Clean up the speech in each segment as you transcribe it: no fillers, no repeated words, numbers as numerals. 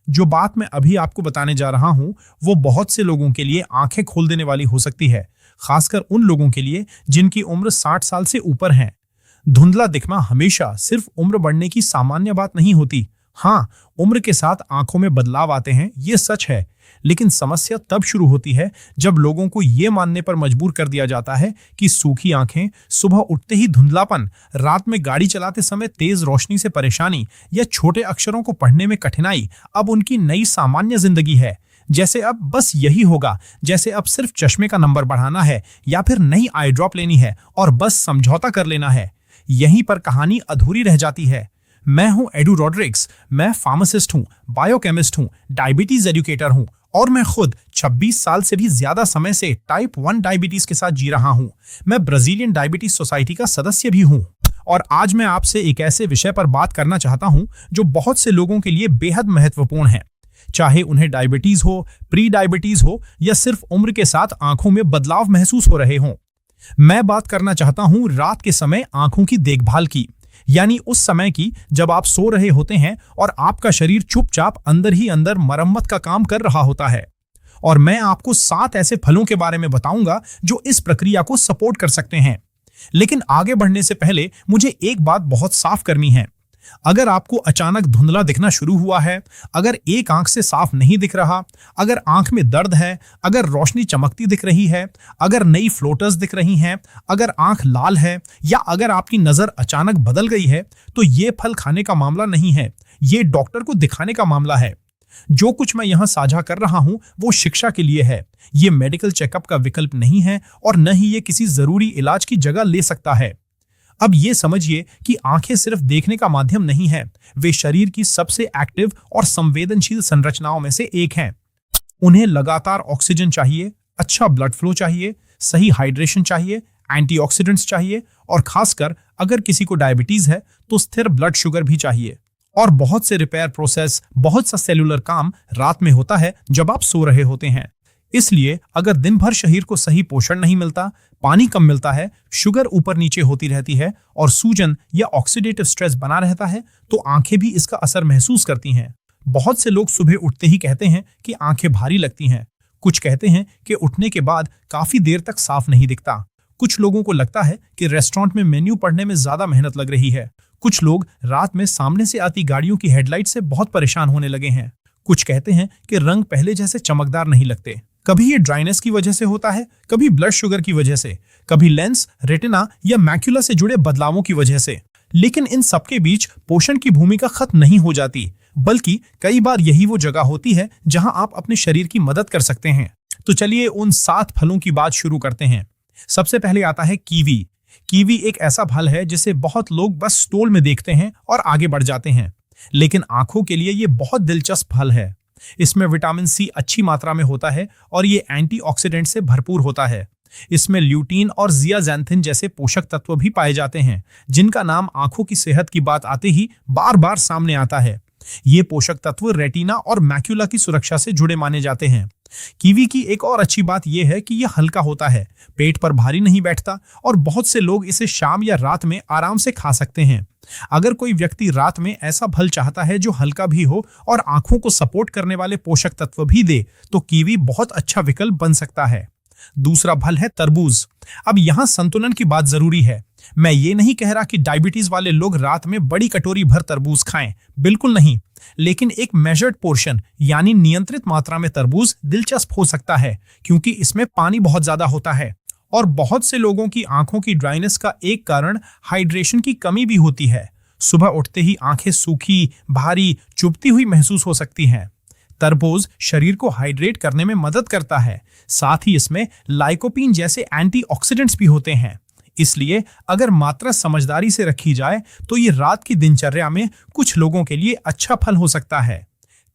जो बात मैं अभी आपको बताने जा रहा हूं वो बहुत से लोगों के लिए आंखें खोल देने वाली हो सकती है, खासकर उन लोगों के लिए जिनकी उम्र 60 साल से ऊपर है। धुंधला दिखना हमेशा सिर्फ उम्र बढ़ने की सामान्य बात नहीं होती। हाँ, उम्र के साथ आंखों में बदलाव आते हैं, ये सच है। लेकिन समस्या तब शुरू होती है जब लोगों को ये मानने पर मजबूर कर दिया जाता है कि सूखी आंखें, सुबह उठते ही धुंधलापन, रात में गाड़ी चलाते समय तेज रोशनी से परेशानी या छोटे अक्षरों को पढ़ने में कठिनाई अब उनकी नई सामान्य जिंदगी है। जैसे अब बस यही होगा, जैसे अब सिर्फ चश्मे का नंबर बढ़ाना है या फिर नई आई ड्रॉप लेनी है और बस समझौता कर लेना है। यहीं पर कहानी अधूरी रह जाती है। मैं हूं एडू रॉड्रिक्स, मैं फार्मासिस्ट हूं, बायोकेमिस्ट हूं, डायबिटीज एजुकेटर हूं और मैं खुद 26 साल से भी ज्यादा समय से टाइप 1 डायबिटीज के साथ जी रहा हूं। मैं ब्राजीलियन डायबिटीज सोसाइटी का सदस्य भी हूं और आज मैं आपसे एक ऐसे विषय पर बात करना चाहता हूं जो बहुत से लोगों के लिए बेहद महत्वपूर्ण है, चाहे उन्हें डायबिटीज हो, प्री डायबिटीज हो या सिर्फ उम्र के साथ आंखों में बदलाव महसूस हो रहे हों। मैं बात करना चाहता हूं रात के समय आंखों की देखभाल की, यानी उस समय की जब आप सो रहे होते हैं और आपका शरीर चुपचाप अंदर ही अंदर मरम्मत का काम कर रहा होता है। और मैं आपको 7 ऐसे फलों के बारे में बताऊंगा जो इस प्रक्रिया को सपोर्ट कर सकते हैं। लेकिन आगे बढ़ने से पहले मुझे एक बात बहुत साफ करनी है। अगर आपको अचानक धुंधला दिखना शुरू हुआ है, अगर एक आंख से साफ नहीं दिख रहा, अगर आंख में दर्द है, अगर रोशनी चमकती दिख रही है, अगर नई फ्लोटर्स दिख रही हैं, अगर आंख लाल है या अगर आपकी नजर अचानक बदल गई है, तो ये फल खाने का मामला नहीं है, ये डॉक्टर को दिखाने का मामला है। जो कुछ मैं यहां साझा कर रहा हूं वो शिक्षा के लिए है, ये मेडिकल चेकअप का विकल्प नहीं है और न ही ये किसी जरूरी इलाज की जगह ले सकता है। अब ये समझिए कि आंखें सिर्फ देखने का माध्यम नहीं है, वे शरीर की सबसे एक्टिव और संवेदनशील संरचनाओं में से एक हैं। उन्हें लगातार ऑक्सीजन चाहिए, अच्छा ब्लड फ्लो चाहिए, सही हाइड्रेशन चाहिए, एंटीऑक्सीडेंट्स चाहिए और खासकर अगर किसी को डायबिटीज है तो स्थिर ब्लड शुगर भी चाहिए। और बहुत से रिपेयर प्रोसेस, बहुत सा सेलुलर काम रात में होता है जब आप सो रहे होते हैं। इसलिए अगर दिन भर शरीर को सही पोषण नहीं मिलता, पानी कम मिलता है, शुगर ऊपर नीचे होती रहती है और सूजन या ऑक्सीडेटिव स्ट्रेस बना रहता है, तो आंखें भी इसका असर महसूस करती हैं। बहुत से लोग सुबह उठते ही कहते हैं कि आंखें भारी लगती हैं। कुछ कहते हैं कि उठने के बाद काफी देर तक साफ नहीं दिखता। कुछ लोगों को लगता है कि रेस्टोरेंट में मेन्यू पढ़ने में ज्यादा मेहनत लग रही है। कुछ लोग रात में सामने से आती गाड़ियों की हेडलाइट से बहुत परेशान होने लगे हैं। कुछ कहते हैं कि रंग पहले जैसे चमकदार नहीं लगते। कभी ये ड्राइनेस की वजह से होता है, कभी ब्लड शुगर की वजह से, कभी लेंस, रेटिना या मैक्युला से जुड़े बदलावों की वजह से। लेकिन इन सबके बीच पोषण की भूमिका खत्म नहीं हो जाती, बल्कि कई बार यही वो जगह होती है जहां आप अपने शरीर की मदद कर सकते हैं। तो चलिए उन 7 फलों की बात शुरू करते हैं। सबसे पहले आता है कीवी। कीवी एक ऐसा फल है जिसे बहुत लोग बस स्टोल में देखते हैं और आगे बढ़ जाते हैं, लेकिन आंखों के लिए ये बहुत दिलचस्प फल है। इसमें विटामिन सी अच्छी मात्रा में होता है और ये एंटीऑक्सीडेंट से भरपूर होता है। इसमें ल्यूटीन और जियाज़ैंथिन जैसे पोषक तत्व भी पाए जाते हैं, जिनका नाम आंखों की सेहत की बात आते ही बार बार सामने आता है। ये पोषक तत्व रेटिना और मैक्युला की सुरक्षा से जुड़े माने जाते हैं। कीवी की एक और अच्छी बात यह है कि यह हल्का होता है, पेट पर भारी नहीं बैठता और बहुत से लोग इसे शाम या रात में आराम से खा सकते हैं। अगर कोई व्यक्ति रात में ऐसा फल चाहता है जो हल्का भी हो और आंखों को सपोर्ट करने वाले पोषक तत्व भी दे, तो कीवी बहुत अच्छा विकल्प बन सकता है। दूसरा फल है तरबूज। अब यहां संतुलन की बात जरूरी है। मैं ये नहीं कह रहा कि डायबिटीज वाले लोग रात में बड़ी कटोरी भर तरबूज खाएं, बिल्कुल नहीं। लेकिन एक मेजर्ड पोर्शन यानी नियंत्रित मात्रा में तरबूज दिलचस्प हो सकता है, क्योंकि इसमें पानी बहुत ज्यादा होता है। और बहुत से लोगों की आंखों की ड्राइनेस का एक कारण हाइड्रेशन की कमी भी होती है। सुबह उठते ही आंखें सूखी, भारी, चुभती हुई महसूस हो सकती हैं। तरबूज शरीर को हाइड्रेट करने में मदद करता है, साथ ही इसमें लाइकोपीन जैसे एंटीऑक्सीडेंट्स भी होते हैं। इसलिए अगर मात्रा समझदारी से रखी जाए तो ये रात की दिनचर्या में कुछ लोगों के लिए अच्छा फल हो सकता है।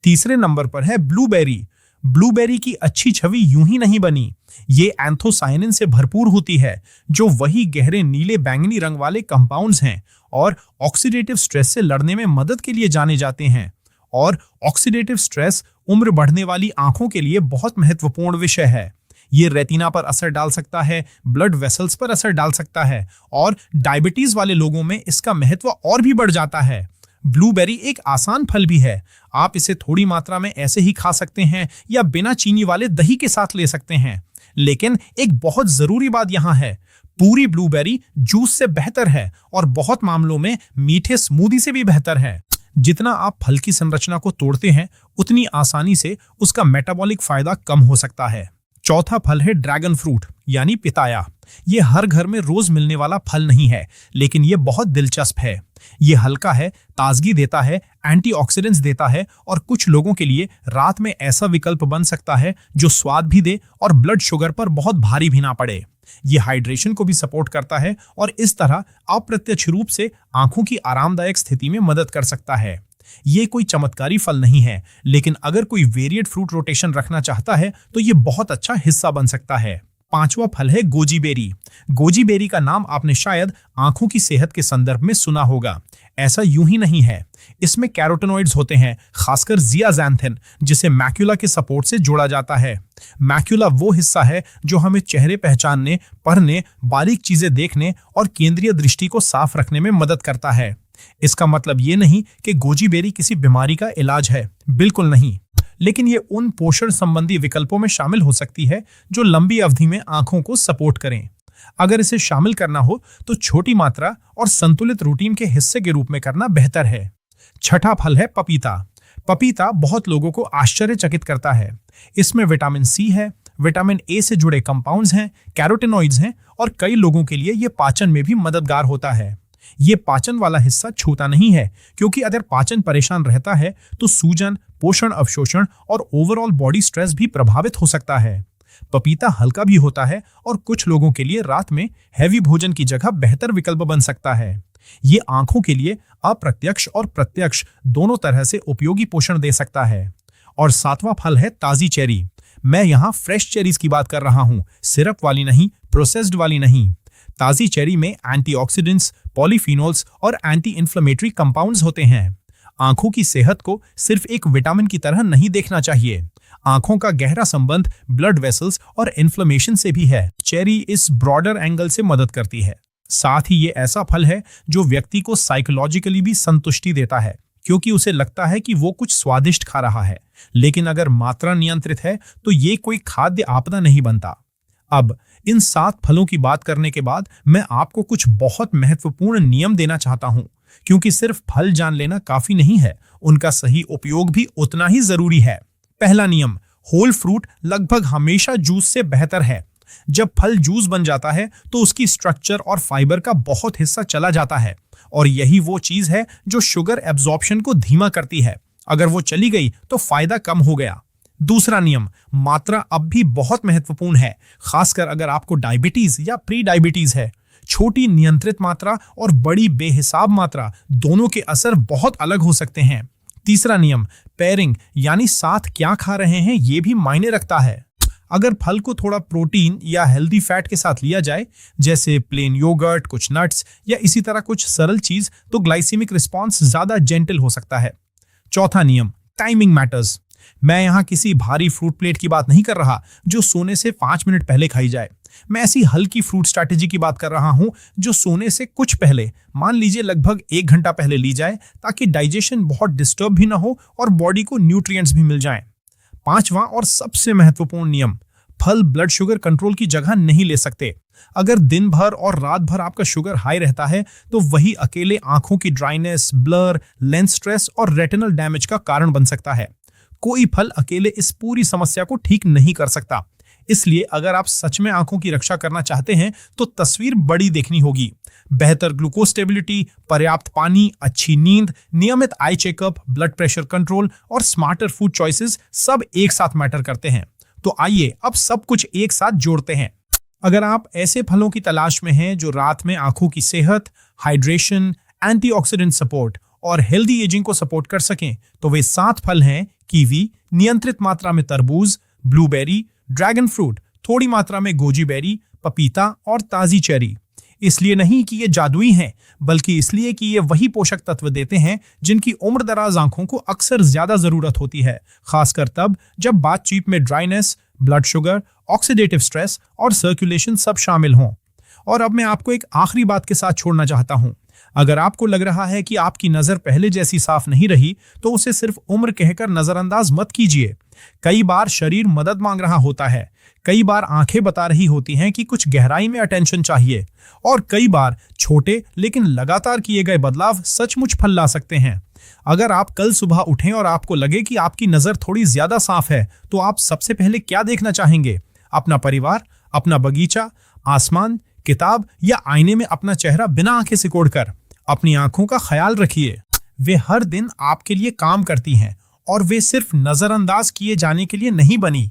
तीसरे नंबर पर है ब्लूबेरी। ब्लूबेरी की अच्छी छवि यूं ही नहीं बनी। ये एंथोसायनिन से भरपूर होती है, जो वही गहरे नीले बैंगनी रंग वाले कंपाउंड्स हैं और ऑक्सीडेटिव स्ट्रेस से लड़ने में मदद के लिए जाने जाते हैं। और ऑक्सीडेटिव स्ट्रेस उम्र बढ़ने वाली आंखों के लिए बहुत महत्वपूर्ण विषय है। ये रेटिना पर असर डाल सकता है, ब्लड वेसल्स पर असर डाल सकता है और डायबिटीज वाले लोगों में इसका महत्व और भी बढ़ जाता है। ब्लूबेरी एक आसान फल भी है। आप इसे थोड़ी मात्रा में ऐसे ही खा सकते हैं या बिना चीनी वाले दही के साथ ले सकते हैं। लेकिन एक बहुत जरूरी बात यहाँ है, पूरी ब्लूबेरी जूस से बेहतर है और बहुत मामलों में मीठे स्मूदी से भी बेहतर है। जितना आप फल की संरचना को तोड़ते हैं, उतनी आसानी से उसका मेटाबॉलिक फायदा कम हो सकता है। चौथा फल है ड्रैगन फ्रूट यानी पिताया। ये हर घर में रोज मिलने वाला फल नहीं है, लेकिन ये बहुत दिलचस्प है। ये हल्का है, ताजगी देता है, एंटीऑक्सीडेंट्स देता है और कुछ लोगों के लिए रात में ऐसा विकल्प बन सकता है जो स्वाद भी दे और ब्लड शुगर पर बहुत भारी भी ना पड़े। ये हाइड्रेशन को भी सपोर्ट करता है और इस तरह अप्रत्यक्ष रूप से आंखों की आरामदायक स्थिति में मदद कर सकता है। ये कोई चमत्कारी फल नहीं है, लेकिन अगर कोई वेरिएट फ्रूट रोटेशन रखना चाहता है तो ये बहुत अच्छा हिस्सा बन सकता है। पांचवा फल है गोजी बेरी। गोजी बेरी का नाम आपने शायद आंखों की सेहत के संदर्भ में सुना होगा। ऐसा यूं ही नहीं है। इसमें कैरोटेनॉइड्स होते हैं, खासकर जियाज़ैंथिन, जिसे मैक्यूला के सपोर्ट से जोड़ा जाता है। मैक्यूला वो हिस्सा है जो हमें चेहरे पहचानने, पढ़ने, बारीक चीजें देखने और केंद्रीय दृष्टि को साफ रखने में मदद करता है। इसका मतलब ये नहीं कि गोजी बेरी किसी बीमारी का इलाज है, बिल्कुल नहीं, लेकिन ये उन पोषण संबंधी विकल्पों में शामिल हो सकती है जो लंबी अवधि में आंखों को सपोर्ट करें। अगर इसे शामिल करना हो तो छोटी मात्रा और संतुलित रूटीन के हिस्से के रूप में करना बेहतर है। छठा फल है पपीता। पपीता बहुत लोगों को आश्चर्यचकित करता है। इसमें विटामिन सी है, विटामिन ए से जुड़े कंपाउंड्स हैं, कैरोटेनॉइड्स हैं और कई लोगों के लिए ये पाचन में भी मददगार होता है। ये पाचन वाला हिस्सा छूता नहीं है, क्योंकि अगर पाचन परेशान रहता है तो सूजन, पोषण अवशोषण और ओवरऑल बॉडी स्ट्रेस भी प्रभावित हो सकता है। पपीता हल्का भी होता है और कुछ लोगों के लिए रात में हैवी भोजन की जगह बेहतर विकल्प बन सकता है। ये आंखों के लिए अप्रत्यक्ष और प्रत्यक्ष दोनों तरह से उपयोगी पोषण दे सकता है। और सातवां फल है ताजी चेरी। मैं यहाँ फ्रेश चेरीज की बात कर रहा हूँ, सिरप वाली नहीं, प्रोसेस्ड वाली नहीं। ताजी चेरी में एंटीऑक्सीडेंट्स, पॉलीफिनोल्स और एंटी इन्फ्लेमेटरी कंपाउंड्स होते हैं। आंखों की सेहत को सिर्फ एक विटामिन की तरह नहीं देखना चाहिए। आंखों का गहरा संबंध ब्लड वेसल्स और इन्फ्लेमेशन से भी है। चेरी इस ब्रॉडर एंगल से मदद करती है। साथ ही ये ऐसा फल है जो व्यक्ति को साइकोलॉजिकली भी संतुष्टि देता है, क्योंकि उसे लगता है कि वो कुछ स्वादिष्ट खा रहा है। लेकिन अगर मात्रा नियंत्रित है तो ये कोई खाद्य आपदा नहीं बनता। अब इन 7 फलों की बात करने के बाद मैं आपको कुछ बहुत महत्वपूर्ण नियम देना चाहता हूं, क्योंकि सिर्फ फल जान लेना काफी नहीं है, उनका सही उपयोग भी उतना ही जरूरी है। पहला नियम, होल फ्रूट लगभग हमेशा जूस से बेहतर है। जब फल जूस बन जाता है तो उसकी स्ट्रक्चर और फाइबर का बहुत हिस्सा चला जाता है, और यही वो चीज है जो शुगर एब्जॉर्प्शन को धीमा करती है। अगर वो चली गई तो फायदा कम हो गया। दूसरा नियम, मात्रा अब भी बहुत महत्वपूर्ण है, खासकर अगर आपको डायबिटीज या प्री डायबिटीज है। छोटी नियंत्रित मात्रा और बड़ी बेहिसाब मात्रा दोनों के असर बहुत अलग हो सकते हैं। तीसरा नियम, पेयरिंग यानी साथ क्या खा रहे हैं ये भी मायने रखता है। अगर फल को थोड़ा प्रोटीन या हेल्दी फैट के साथ लिया जाए, जैसे प्लेन योगर्ट, कुछ नट्स या इसी तरह कुछ सरल चीज, तो ग्लाइसेमिक रिस्पॉन्स ज्यादा जेंटल हो सकता है। चौथा नियम, टाइमिंग मैटर्स। मैं यहाँ किसी भारी फ्रूट प्लेट की बात नहीं कर रहा जो सोने से 5 मिनट पहले खाई जाए। मैं ऐसी हल्की फ्रूट स्ट्रैटेजी की बात कर रहा हूँ जो सोने से कुछ पहले, मान लीजिए लगभग 1 घंटा पहले ली जाए, ताकि डाइजेशन बहुत डिस्टर्ब भी ना हो और बॉडी को न्यूट्रिएंट्स भी मिल जाएं। पांचवा और सबसे महत्वपूर्ण नियम, फल ब्लड शुगर कंट्रोल की जगह नहीं ले सकते। अगर दिन भर और रात भर आपका शुगर हाई रहता है तो वही अकेले आंखों की ड्राइनेस, ब्लर, लेंस स्ट्रेस और रेटिनल डैमेज का कारण बन सकता है। कोई फल अकेले इस पूरी समस्या को ठीक नहीं कर सकता। इसलिए अगर आप सच में आंखों की रक्षा करना चाहते हैं तो तस्वीर बड़ी देखनी होगी। बेहतर ग्लूकोज स्टेबिलिटी, पर्याप्त पानी, अच्छी नींद, नियमित eye checkup, blood pressure control और स्मार्टर फूड चॉइसेस सब एक साथ मैटर करते हैं। तो आइए अब सब कुछ एक साथ जोड़ते हैं। अगर आप ऐसे फलों की तलाश में हैं जो रात में आंखों की सेहत, हाइड्रेशन, एंटीऑक्सीडेंट सपोर्ट और हेल्दी एजिंग को सपोर्ट कर सकें, तो वे 7 फल हैं: कीवी, नियंत्रित मात्रा में तरबूज, ब्लूबेरी, ड्रैगन फ्रूट, थोड़ी मात्रा में गोजी बेरी, पपीता और ताजी चेरी। इसलिए नहीं कि ये जादुई हैं, बल्कि इसलिए कि ये वही पोषक तत्व देते हैं जिनकी उम्र दराज आंखों को अक्सर ज्यादा जरूरत होती है, खासकर तब जब बातचीत में dryness, blood sugar, oxidative stress और सर्कुलेशन सब शामिल हों। और अब मैं आपको एक आखिरी बात के साथ छोड़ना चाहता हूं। अगर आपको लग रहा है कि आपकी नजर पहले जैसी साफ नहीं रही, तो उसे सिर्फ उम्र कहकर नजरअंदाज मत कीजिए। कई बार शरीर मदद मांग रहा होता है, कई बार आंखें बता रही होती हैं कि कुछ गहराई में अटेंशन चाहिए, और कई बार छोटे लेकिन लगातार किए गए बदलाव सचमुच फल ला सकते हैं। अगर आप कल सुबह उठें और आपको लगे कि आपकी नजर थोड़ी ज्यादा साफ है, तो आप सबसे पहले क्या देखना चाहेंगे? अपना परिवार, अपना बगीचा, आसमान, किताब या आईने में अपना चेहरा बिना आंखें सिकोड़कर? अपनी आंखों का ख्याल रखिए। वे हर दिन आपके लिए काम करती हैं और वे सिर्फ नजरअंदाज किए जाने के लिए नहीं बनी।